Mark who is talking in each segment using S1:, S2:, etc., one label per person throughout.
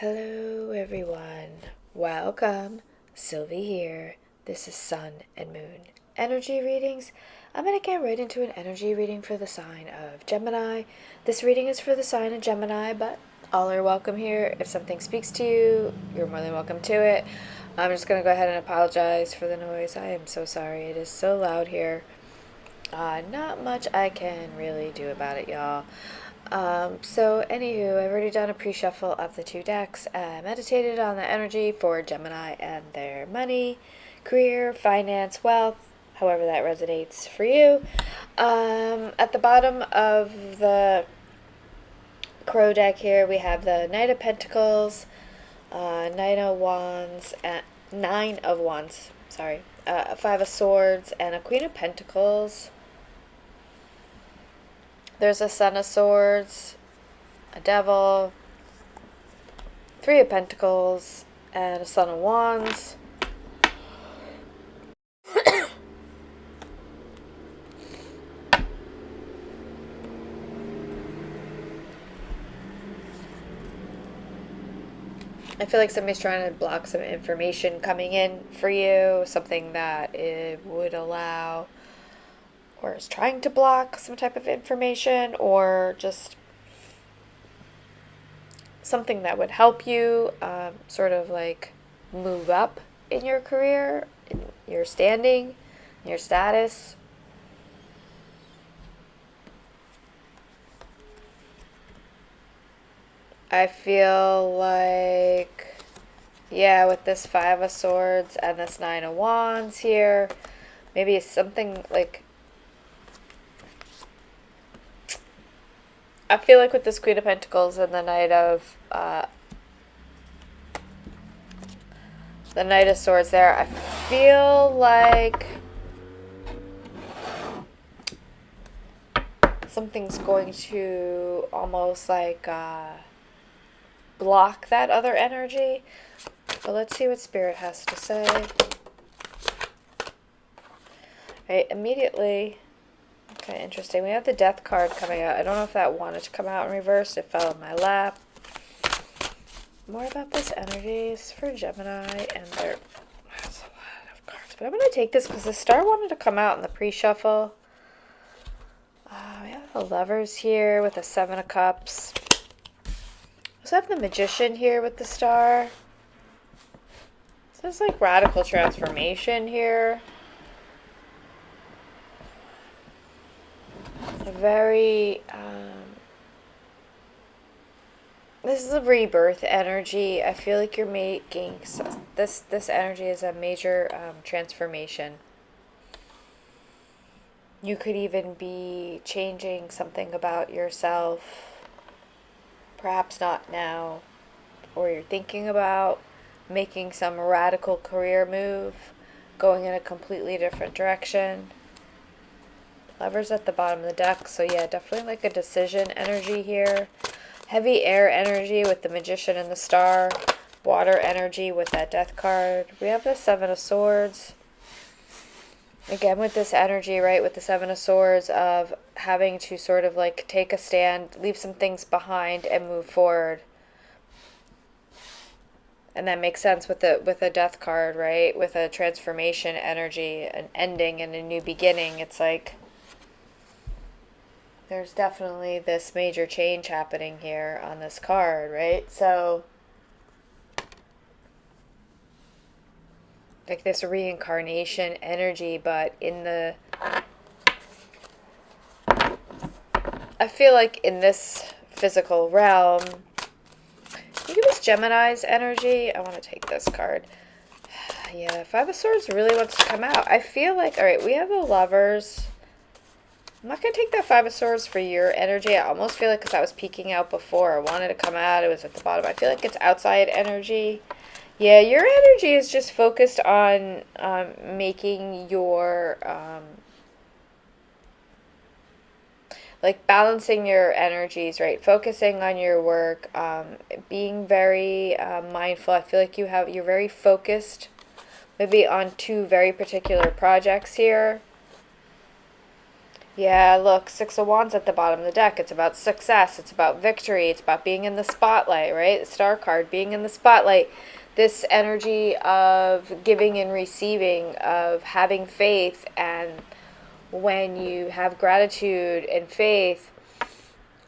S1: Hello everyone, welcome. Sylvie here. This is Sun and Moon energy readings. I'm going to get right into an energy reading for the sign of Gemini. This reading is for the sign of Gemini, but all are welcome here. If something speaks to you, you're more than welcome to it. I'm just going to go ahead and apologize for the noise. I am so sorry. It is so loud here. Not much I can really do about it, y'all. So anywho, I've already done a pre-shuffle of the two decks. Meditated on the energy for Gemini and their money, career, finance, wealth, however that resonates for you. At the bottom of the Crow deck here, we have the Knight of Pentacles, Nine of Wands, and Nine of Wands, sorry, Five of Swords, and a Queen of Pentacles. There's a Son of Swords, a Devil, Three of Pentacles, and a Son of Wands. I feel like somebody's trying to block some information coming in for you, something that it would allow or is trying to block some type of information, or just something that would help you sort of like move up in your career, in your standing, in your status. I feel like, yeah, with this Five of Swords and this Nine of Wands here, maybe it's something like, I feel like with this Queen of Pentacles and the Knight of Swords there, I feel like something's going to almost like block that other energy. But let's see what Spirit has to say. Right, immediately. Okay, interesting. We have the Death card coming out. I don't know if that wanted to come out in reverse. It fell in my lap. More about this energy is for Gemini and their... That's a lot of cards. But I'm going to take this because the star wanted to come out in the pre-shuffle. We have the Lovers here with the Seven of Cups. We also have the Magician here with the star. So there's like radical transformation here. A very... this is a rebirth energy. I feel like you're making... This energy is a major transformation. You could even be changing something about yourself, perhaps not now, or you're thinking about making some radical career move, going in a completely different direction. Lovers at the bottom of the deck, so yeah, definitely like a decision energy here. Heavy air energy with the Magician and the Star. Water energy with that Death card. We have the Seven of Swords. Again, with this energy, right, with the Seven of Swords of having to sort of like take a stand, leave some things behind and move forward. And that makes sense with the Death card, right? With a transformation energy, an ending and a new beginning. It's like there's definitely this major change happening here on this card, right? So like this reincarnation energy, but in the... I feel like in this physical realm, I think it was Gemini's energy. I want to take this card. Yeah, Five of Swords really wants to come out. I feel like, all right, we have the Lovers. I'm not going to take that Five of Swords for your energy. I almost feel like because I was peeking out before, I wanted to come out. It was at the bottom. I feel like it's outside energy. Yeah, your energy is just focused on making your, like balancing your energies, right? Focusing on your work, being very mindful. I feel like you're very focused, maybe on two very particular projects here. Yeah, look, Six of Wands at the bottom of the deck. It's about success. It's about victory. It's about being in the spotlight, right? The Star card, being in the spotlight. This energy of giving and receiving, of having faith. And when you have gratitude and faith,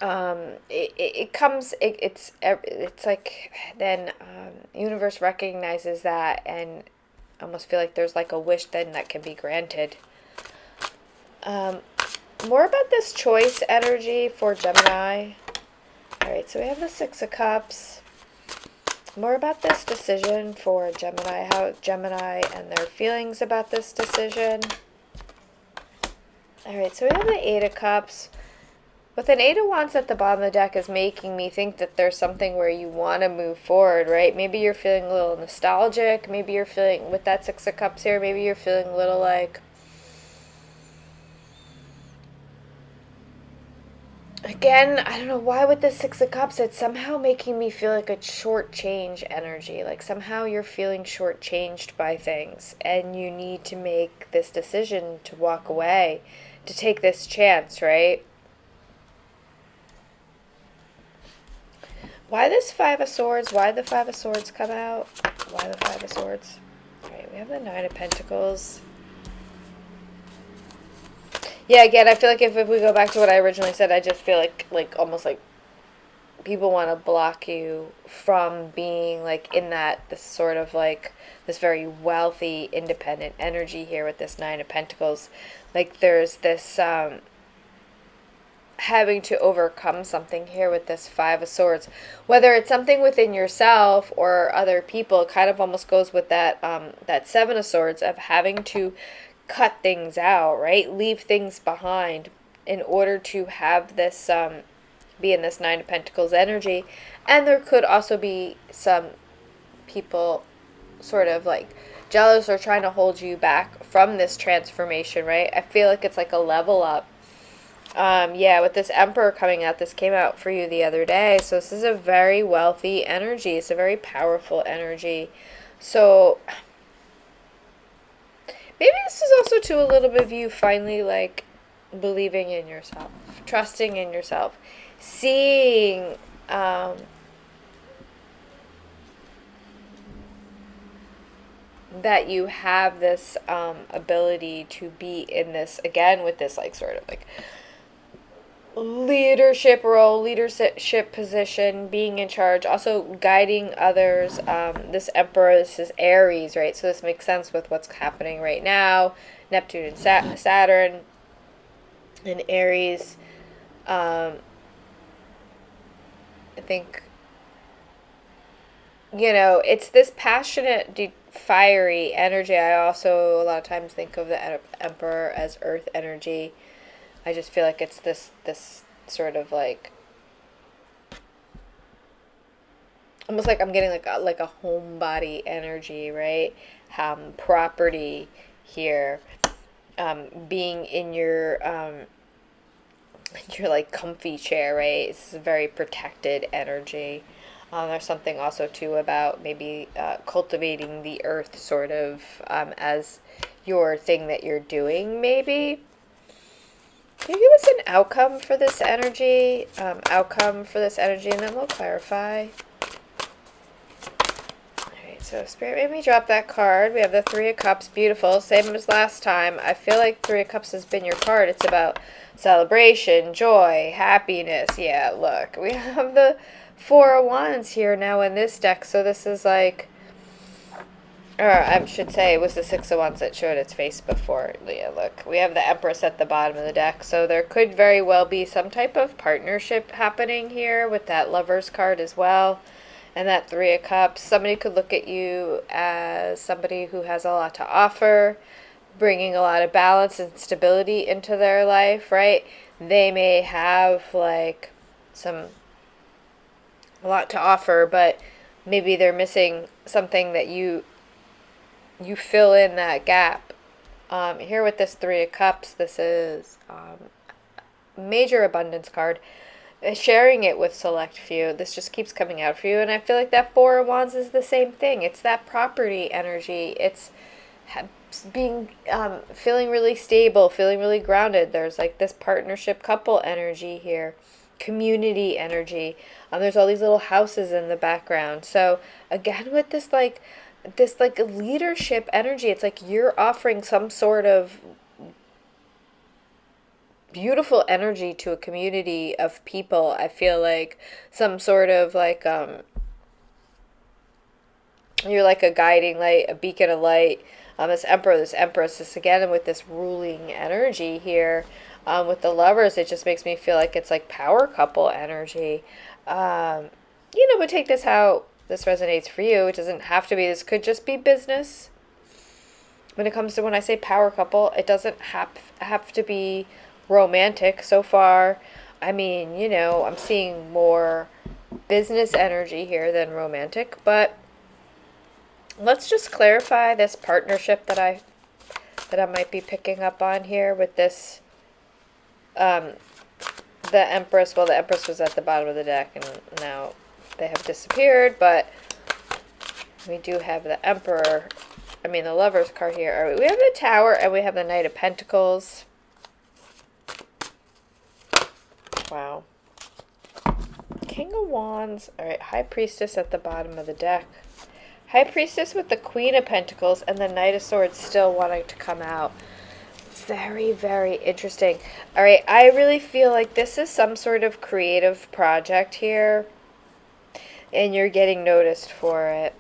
S1: it comes, it's like then universe recognizes that, and I almost feel like there's like a wish then that can be granted. More about this choice energy for Gemini. All right, so we have the Six of Cups. More about this decision for Gemini, how Gemini and their feelings about this decision. All right, so we have the Eight of Cups. With an Eight of Wands at the bottom of the deck is making me think that there's something where you want to move forward, right? Maybe you're feeling a little nostalgic. Maybe you're feeling, with that Six of Cups here, maybe you're feeling a little like, again, I don't know why with the Six of Cups, it's somehow making me feel like a shortchange energy. Like somehow you're feeling shortchanged by things and you need to make this decision to walk away, to take this chance, right? Why this Five of Swords? Why did the Five of Swords come out? Why the Five of Swords? All right, we have the Nine of Pentacles. Yeah, again, I feel like if we go back to what I originally said, I just feel like almost like people want to block you from being like in that, this sort of like this very wealthy, independent energy here with this Nine of Pentacles. Like there's this having to overcome something here with this Five of Swords, whether it's something within yourself or other people. It kind of almost goes with that that Seven of Swords of having to cut things out, right? Leave things behind in order to have this be in this Nine of Pentacles energy. And there could also be some people sort of like jealous or trying to hold you back from this transformation, right? I feel like it's like a level up. Yeah, with this Emperor coming out, this came out for you the other day. So this is a very wealthy energy. It's a very powerful energy. So maybe this is also too a little bit of you finally like believing in yourself, trusting in yourself, seeing that you have this ability to be in this, again, with this like sort of like leadership role, leadership position, being in charge, also guiding others. This Emperor, this is Aries, right? So this makes sense with what's happening right now. Neptune and Saturn and Aries. I think, you know, it's this passionate, fiery energy. I also a lot of times think of the Emperor as earth energy. I just feel like it's this sort of like almost like I'm getting like a homebody energy, right? Property here, being in your like comfy chair, right? It's a very protected energy. There's something also too about maybe cultivating the earth sort of as your thing that you're doing, maybe. Can you give us an outcome for this energy? And then we'll clarify. Alright, so Spirit made me drop that card. We have the Three of Cups. Beautiful. Same as last time. I feel like Three of Cups has been your card. It's about celebration, joy, happiness. Yeah, look. We have the Four of Wands here now in this deck. So this is like... Or I should say it was the Six of Wands that showed its face before. Yeah, look, we have the Empress at the bottom of the deck. So there could very well be some type of partnership happening here with that Lover's card as well. And that Three of Cups. Somebody could look at you as somebody who has a lot to offer, bringing a lot of balance and stability into their life, right? They may have like a lot to offer, but maybe they're missing something that you fill in that gap. Here with this Three of Cups, this is major abundance card. Sharing it with select few. This just keeps coming out for you. And I feel like that Four of Wands is the same thing. It's that property energy. It's being feeling really stable, feeling really grounded. There's like this partnership couple energy here, community energy. There's all these little houses in the background. So again, with this like leadership energy, it's like you're offering some sort of beautiful energy to a community of people. I feel like some sort of like you're like a guiding light, a beacon of light. This emperor, this empress, this again with this ruling energy here. With the lovers, it just makes me feel like it's like power couple energy. But take this how this resonates for you. It doesn't have to be. This could just be business. When it comes to when I say power couple, it doesn't have to be romantic so far. I mean, I'm seeing more business energy here than romantic, but let's just clarify this partnership that I might be picking up on here with this the Empress. Well, the Empress was at the bottom of the deck and now they have disappeared, but we do have the Emperor, the Lover's card here. All right, we have the Tower and we have the Knight of Pentacles. Wow. King of Wands. All right, High Priestess at the bottom of the deck. High Priestess with the Queen of Pentacles and the Knight of Swords still wanting to come out. Very, very interesting. All right, I really feel like this is some sort of creative project here, and you're getting noticed for it.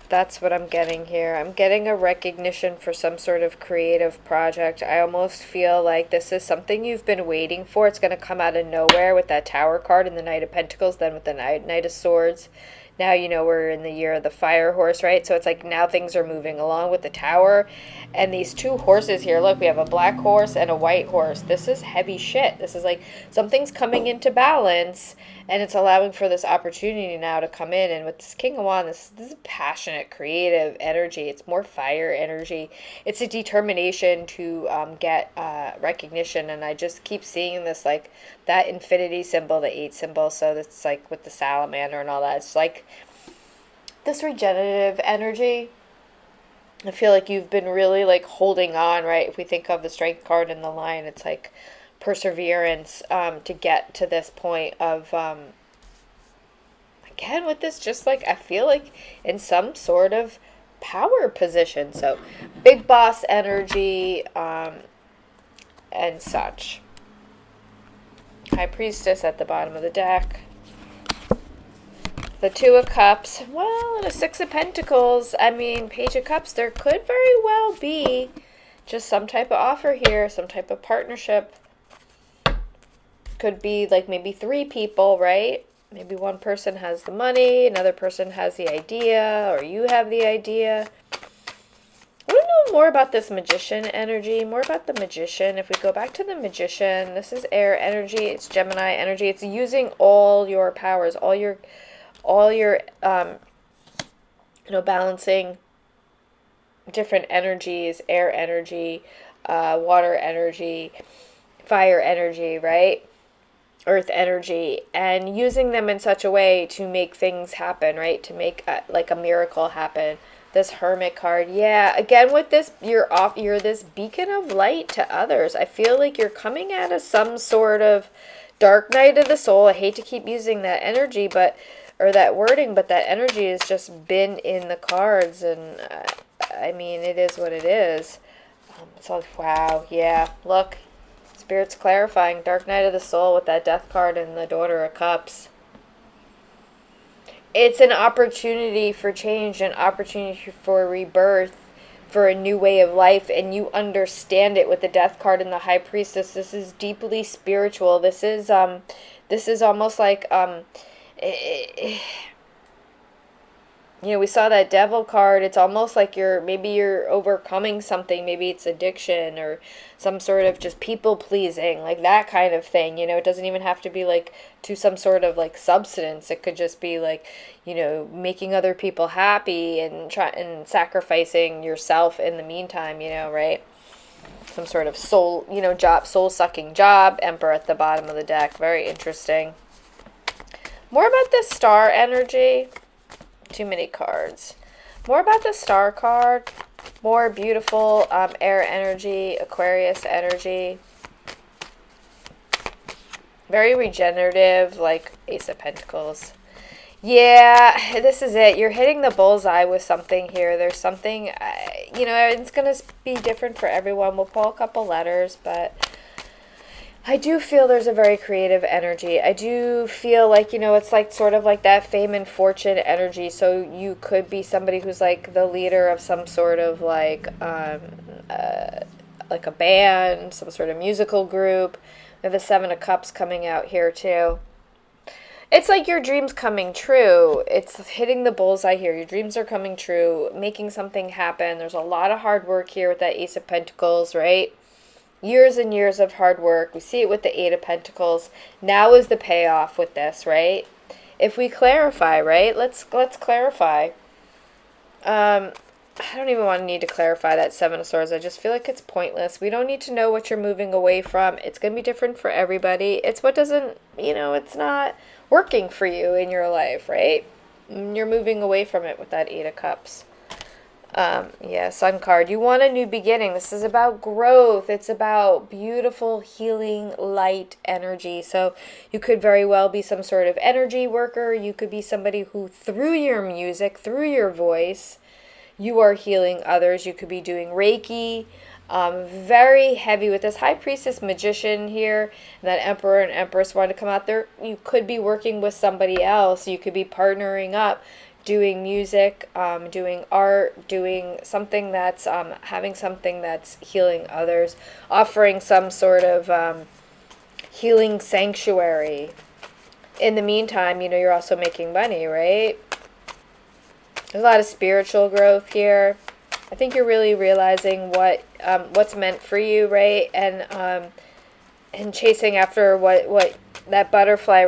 S1: That's what I'm getting here. I'm getting a recognition for some sort of creative project. I almost feel like this is something you've been waiting for. It's going to come out of nowhere with that Tower card and the Knight of Pentacles, then with the Knight of Swords. Now, we're in the year of the fire horse, right? So it's like now things are moving along with the Tower. And these two horses here, look, we have a black horse and a white horse. This is heavy shit. This is like something's coming into balance and it's allowing for this opportunity now to come in. And with this King of Wands, this is passionate, creative energy. It's more fire energy. It's a determination to get recognition. And I just keep seeing this, like that infinity symbol, the 8 symbol. So that's like with the salamander and all that. It's like this regenerative energy. I feel like you've been really like holding on, right? If we think of the Strength card and the Lion, it's like perseverance to get to this point of again with this, just like I feel like in some sort of power position. So big boss energy and such. High Priestess at the bottom of the deck. The Two of Cups, well, and a Six of Pentacles. Page of Cups, there could very well be just some type of offer here, some type of partnership. Could be like maybe 3 people, right? Maybe one person has the money, another person has the idea, or you have the idea. I want to know more about this Magician energy, more about the Magician. If we go back to the Magician, this is air energy, it's Gemini energy. It's using all your powers, all your balancing different energies, air energy, water energy, fire energy, right? Earth energy, and using them in such a way to make things happen, right? To make like a miracle happen. This Hermit card, yeah, again with this, you're this beacon of light to others. I feel like you're coming out of some sort of dark night of the soul. I hate to keep using that energy, or that wording, but that energy has just been in the cards, and it is what it is. It's like, wow, yeah, look, Spirit's clarifying, dark night of the soul with that Death card and the Daughter of Cups. It's an opportunity for change, an opportunity for rebirth, for a new way of life, and you understand it with the Death card and the High Priestess. This is deeply spiritual. This is almost like we saw that Devil card. It's almost like you're overcoming something. Maybe it's addiction or some sort of just people pleasing, like that kind of thing. It doesn't even have to be like to some sort of like substance. It could just be like, making other people happy and sacrificing yourself in the meantime, right? Some sort of soul sucking job. Emperor at the bottom of the deck. Very interesting. More about this Star energy. Too many cards. More about the Star card. More beautiful air energy, Aquarius energy. Very regenerative, like Ace of Pentacles. Yeah, this is it. You're hitting the bullseye with something here. There's something, you know, it's going to be different for everyone. We'll pull a couple letters, but I do feel there's a very creative energy. I do feel like, you know, it's like sort of like that fame and fortune energy. So you could be somebody who's like the leader of some sort of like a band, some sort of musical group. We have the Seven of Cups coming out here too. It's like your dreams coming true. It's hitting the bullseye here. Your dreams are coming true, making something happen. There's a lot of hard work here with that Ace of Pentacles, right? Years and years of hard work. We see it with the Eight of Pentacles. Now is the payoff with this, right? If we clarify, right? Let's clarify. I don't even want to need to clarify that Seven of Swords. I just feel like it's pointless. We don't need to know what you're moving away from. It's going to be different for everybody. It's what doesn't, you know, it's not working for you in your life, right? You're moving away from it with that Eight of Cups. Yeah, Sun card. You want a new beginning. This is about growth. It's about beautiful, healing, light energy. So you could very well be some sort of energy worker. You could be somebody who, through your music, through your voice, you are healing others. You could be doing Reiki. Very heavy with this High Priestess Magician here. And that Emperor and Empress want to come out there. You could be working with somebody else. You could be partnering up, doing music, doing art, doing something that's, having something that's healing others, offering some sort of healing sanctuary. In the meantime, you know, you're also making money, right? There's a lot of spiritual growth here. I think you're really realizing what's meant for you, right? And chasing after what that butterfly,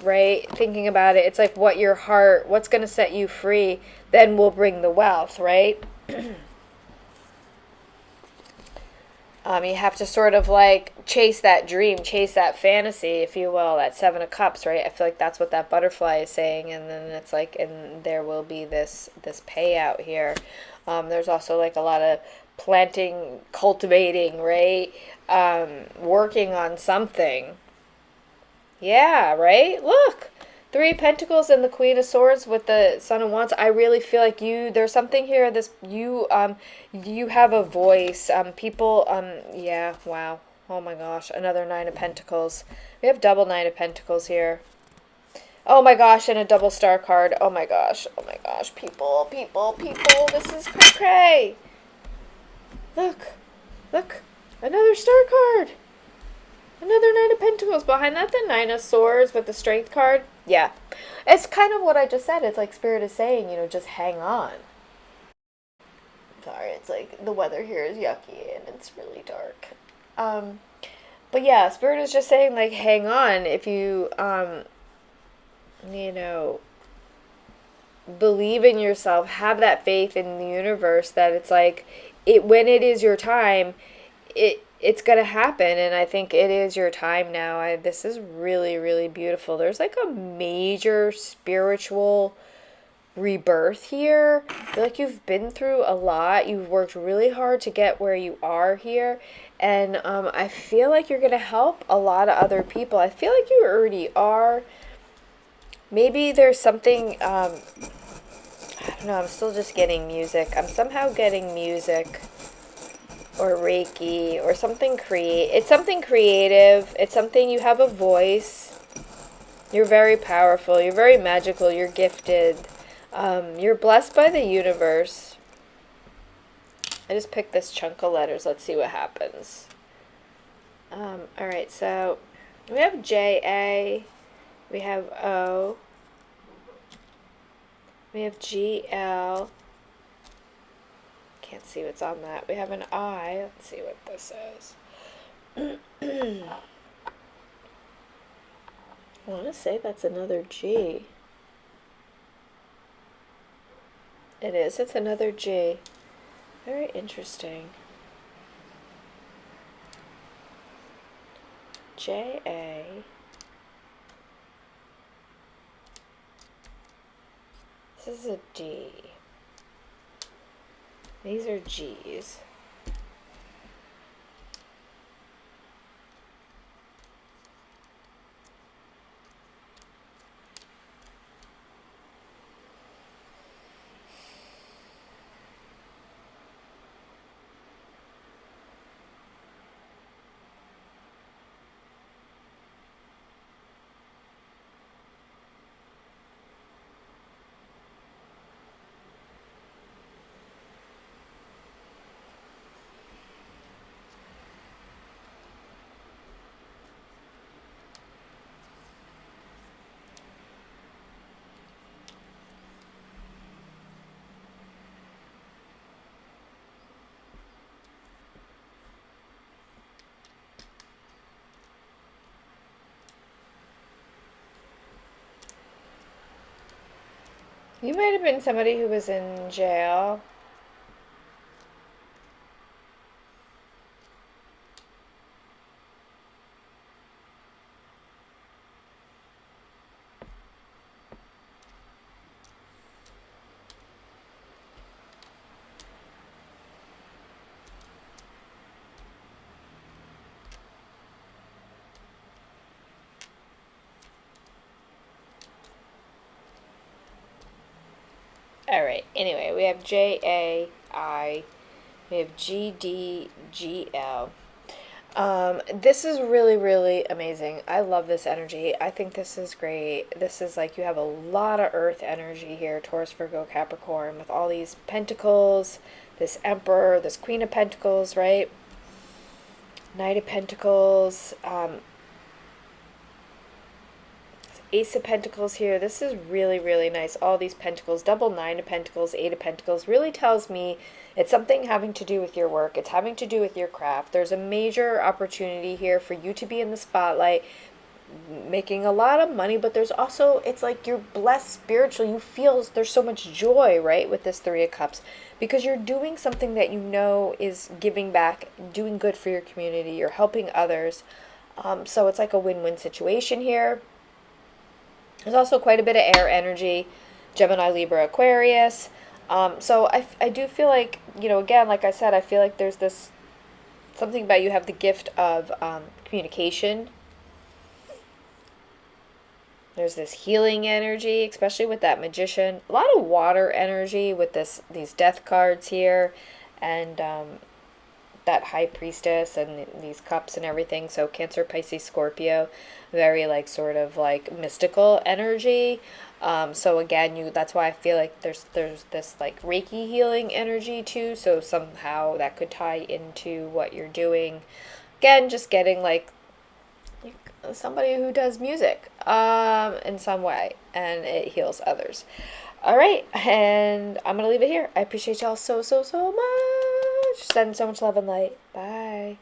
S1: right? Thinking about it, it's like what your heart, what's going to set you free, then will bring the wealth, right? You have to sort of like chase that dream, chase that fantasy, if you will, that Seven of Cups, right? I feel like that's what that butterfly is saying, and then it's like, and there will be this payout here. There's also like a lot of planting, cultivating, right? Working on something. Yeah, right? Look! Three of Pentacles and the Queen of Swords with the Son of Wands. I really feel like there's something here, you have a voice. Yeah, wow. Oh my gosh, another Nine of Pentacles. We have double Nine of Pentacles here. Oh my gosh, and a double star card. Oh my gosh, people. This is cray. Look, another star card. Another Nine of Pentacles. Behind that, the Nine of Swords with the Strength card. Yeah. It's kind of what I just said. It's like Spirit is saying, you know, just hang on. Sorry, it's like the weather here is yucky and it's really dark. But yeah, Spirit is just saying, like, hang on. If you, you know, believe in yourself, have that faith in the universe that it's like, when it is your time, it's going to happen, and I think it is your time now. This is really, really beautiful. There's like a major spiritual rebirth here. I feel like you've been through a lot. You've worked really hard to get where you are here, and I feel like you're going to help a lot of other people. I feel like you already are. Maybe there's something, I don't know, I'm still just getting music. I'm somehow getting music. Or Reiki, or something it's something creative. It's something, you have a voice. You're very powerful. You're very magical. You're gifted. You're blessed by the universe. I just picked this chunk of letters. Let's see what happens. Alright, so we have J-A. We have O. We have G-L. Can't see what's on that. We have an I. Let's see what this is. I want to say that's another G. It is. It's another G. Very interesting. J-A. This is a D. These are G's. You might have been somebody who was in jail. All right. Anyway, we have JAI. We have GDGL. This is really, really amazing. I love this energy. I think this is great. This is like you have a lot of earth energy here, Taurus, Virgo, Capricorn, with all these pentacles, this Emperor, this Queen of Pentacles, right? Knight of Pentacles, Ace of Pentacles here. This is really, really nice. All these pentacles, double Nine of Pentacles, Eight of Pentacles, really tells me it's something having to do with your work. It's having to do with your craft. There's a major opportunity here for you to be in the spotlight, making a lot of money, but there's also, it's like you're blessed spiritually. You feel there's so much joy, right, with this Three of Cups, because you're doing something that you know is giving back, doing good for your community. You're helping others. So it's like a win-win situation here. There's also quite a bit of air energy, Gemini, Libra, Aquarius. So I do feel like, you know, again, like I said, I feel like there's this something about you have the gift of communication. There's this healing energy, especially with that Magician. A lot of water energy with these death cards here, and that High Priestess and these cups and everything. So Cancer, Pisces, Scorpio, very like sort of like mystical energy. So again, that's why I feel like there's this like Reiki healing energy too. So somehow that could tie into what you're doing. Again, just getting like somebody who does music in some way, and it heals others. All right, and I'm gonna leave it here. I appreciate y'all so much. Sending so much love and light. Bye.